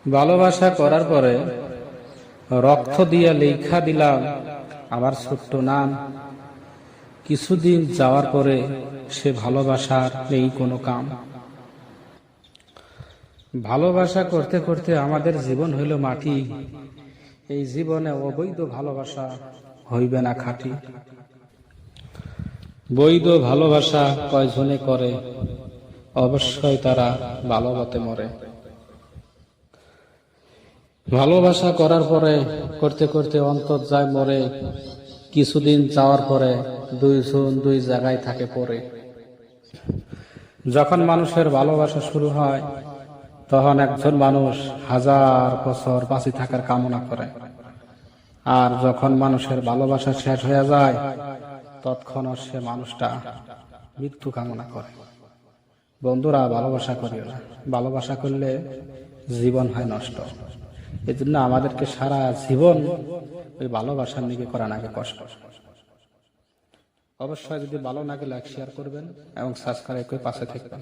ভালোবাসা করার পরে রক্ত দিয়ে লেখা দিলাম আমার ছোট্ট নাম। কিছুদিন যাওয়ার পরে সে ভালোবাসার নেই কোনো কাম। ভালোবাসা করতে করতে আমাদের জীবন হইল মাটি। এই জীবনে অবৈধ ভালোবাসা হইবে না খাঁটি। বৈধ ভালোবাসা কয়জনে করে, অবশ্যই তারা ভালোবাসতে মরে। ভালোবাসা করার পরে করতে করতে অন্তর যায় মরে। কিছুদিন যাওয়ার পরে দুইজন দুই জায়গায় থাকে পড়ে। যখন মানুষের ভালোবাসা শুরু হয় তখন একজন মানুষ 1000 বছর বাঁচি থাকার কামনা করে, আর যখন মানুষের ভালোবাসা শেষ হয়ে যায় তৎক্ষণাৎ সে মানুষটা মৃত্যু কামনা করে। বন্ধুরা, ভালোবাসা করিও না। ভালোবাসা করলে জীবন হয় নষ্ট। এই জন্য আমাদেরকে সারা জীবন ওই ভালোবাসার নিকে করা নাকি কষ্ট। অবশ্যই যদি ভালো লাগে লাইক শেয়ার করবেন এবং সাবস্ক্রাইব করে পাশে থাকবেন।